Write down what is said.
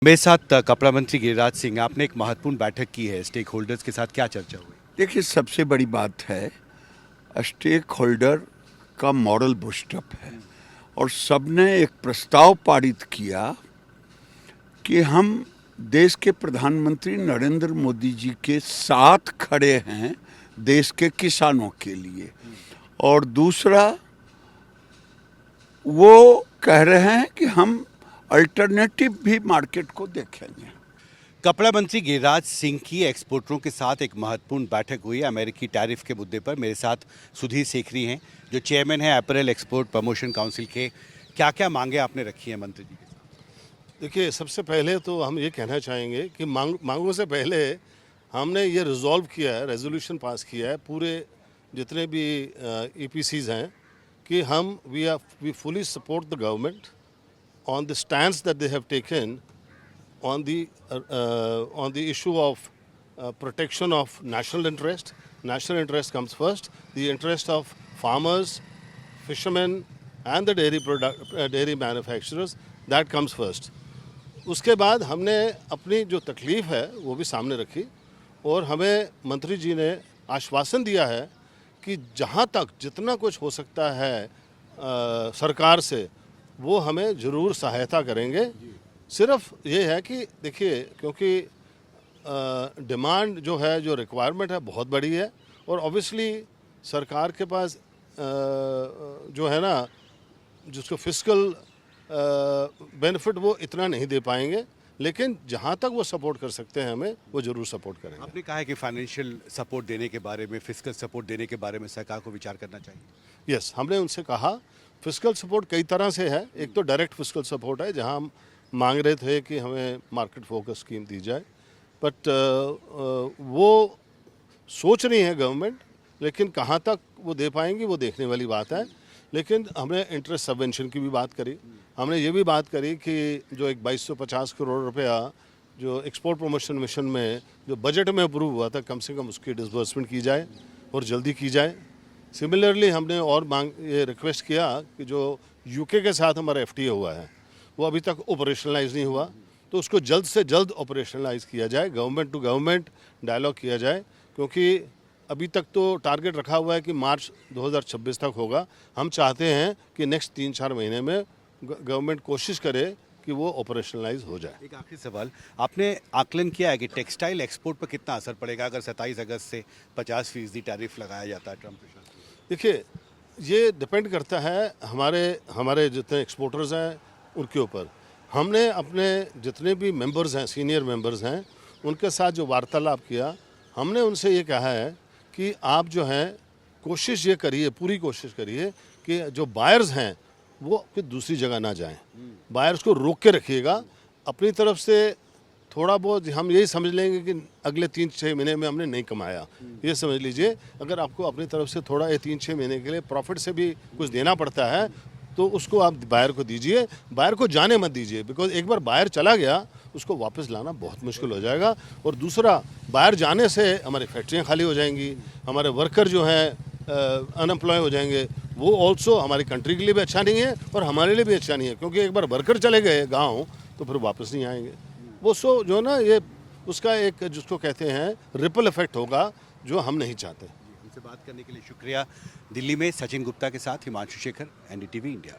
मेरे साथ कपड़ा मंत्री गिरिराज सिंह, आपने एक महत्वपूर्ण बैठक की है स्टेक होल्डर्स के साथ, क्या चर्चा हुई? देखिए, सबसे बड़ी बात है स्टेक होल्डर का मॉडल बूस्टअप है और सबने एक प्रस्ताव पारित किया कि हम देश के प्रधानमंत्री नरेंद्र मोदी जी के साथ खड़े हैं देश के किसानों के लिए। और दूसरा, वो कह रहे हैं कि हम अल्टरनेटिव भी मार्केट को देखेंगे। कपड़ा मंत्री गिरिराज सिंह की एक्सपोर्टरों के साथ एक महत्वपूर्ण बैठक हुई अमेरिकी टैरिफ के मुद्दे पर। मेरे साथ सुधीर सेखरी हैं, जो चेयरमैन हैं अपैरल एक्सपोर्ट प्रमोशन काउंसिल के। क्या क्या मांगे आपने रखी हैं मंत्री जी के साथ? देखिए, सबसे पहले तो हम ये कहना चाहेंगे कि मांगों से पहले हमने ये रिजॉल्व किया है, रेजोल्यूशन पास किया है पूरे जितने भी EPCs हैं कि हम we fully support the government on the stance that they have taken on the issue of protection of national interest. National interest comes first. The interest of farmers, fishermen, and the dairy manufacturers, that comes first. उसके बाद हमने अपनी जो तकलीफ़ है वो भी सामने रखी और हमें मंत्री जी ने आश्वासन दिया है कि जहाँ तक जितना कुछ हो सकता है सरकार से वो हमें ज़रूर सहायता करेंगे। सिर्फ ये है कि देखिए, क्योंकि डिमांड जो है, जो रिक्वायरमेंट है, बहुत बड़ी है और ऑब्वियसली सरकार के पास जो है ना, जिसको फिस्कल बेनिफिट वो इतना नहीं दे पाएंगे, लेकिन जहाँ तक वो सपोर्ट कर सकते हैं हमें, वो ज़रूर सपोर्ट करेंगे। आपने कहा है कि फाइनेंशियल सपोर्ट देने के बारे में, फिजिकल सपोर्ट देने के बारे में सरकार को विचार करना चाहिए। यस, हमने उनसे कहा फिजिकल सपोर्ट कई तरह से है। एक तो डायरेक्ट फिजिकल सपोर्ट है, जहां हम मांग रहे थे कि हमें मार्केट फोकस स्कीम दी जाए, बट वो सोच रही है गवर्नमेंट, लेकिन कहां तक वो दे पाएंगी वो देखने वाली बात है। लेकिन हमने इंटरेस्ट सबवेंशन की भी बात करी। हमने ये भी बात करी कि जो एक 2250 करोड़ रुपया जो एक्सपोर्ट प्रमोशन मिशन में जो बजट में अप्रूव हुआ था, कम से कम उसकी डिसबर्समेंट की जाए और जल्दी की जाए। सिमिलरली हमने और ये रिक्वेस्ट किया कि जो UK के साथ हमारा FTA हुआ है वो अभी तक ऑपरेशनलाइज नहीं हुआ, तो उसको जल्द से जल्द ऑपरेशनलाइज किया जाए, गवर्नमेंट टू गवर्नमेंट डायलॉग किया जाए, क्योंकि अभी तक तो टारगेट रखा हुआ है कि मार्च 2026 तक होगा। हम चाहते हैं कि नेक्स्ट 3-4 महीने में गवर्नमेंट कोशिश करे कि वो ऑपरेशनलाइज हो जाए। एक आखिरी सवाल, आपने आकलन किया है कि टेक्सटाइल एक्सपोर्ट पर कितना असर पड़ेगा अगर 27 अगस्त से 50% टैरिफ लगाया जाता है ट्रम्प प्रशासन? देखिए, ये डिपेंड करता है हमारे जितने एक्सपोर्टर्स हैं उनके ऊपर। हमने अपने जितने भी मेंबर्स हैं, सीनियर मेंबर्स हैं, उनके साथ जो वार्तालाप किया, हमने उनसे ये कहा है कि आप जो हैं कोशिश ये करिए, पूरी कोशिश करिए कि जो बायर्स हैं वो फिर दूसरी जगह ना जाएं। बायर्स को रोक के रखिएगा। अपनी तरफ से थोड़ा बहुत हम यही समझ लेंगे कि अगले 3-6 महीने में हमने नहीं कमाया, ये समझ लीजिए। अगर आपको अपनी तरफ से थोड़ा ये 3-6 महीने के लिए प्रॉफिट से भी कुछ देना पड़ता है तो उसको आप बायर को दीजिए, बायर को जाने मत दीजिए, बिकॉज एक बार बायर चला गया उसको वापस लाना बहुत मुश्किल हो जाएगा। और दूसरा, बायर जाने से हमारी फैक्ट्रियाँ खाली हो जाएंगी, हमारे वर्कर जो हैं अनएम्प्लॉय हो जाएंगे। वो ऑल्सो हमारी कंट्री के लिए भी अच्छा नहीं है और हमारे लिए भी अच्छा नहीं है, क्योंकि एक बार वर्कर चले गए गाँव तो फिर वापस नहीं आएंगे। वो जो ना, ये उसका एक जिसको कहते हैं रिपल इफेक्ट होगा, जो हम नहीं चाहते। हमसे बात करने के लिए शुक्रिया। दिल्ली में सचिन गुप्ता के साथ हिमांशु शेखर, NDTV इंडिया।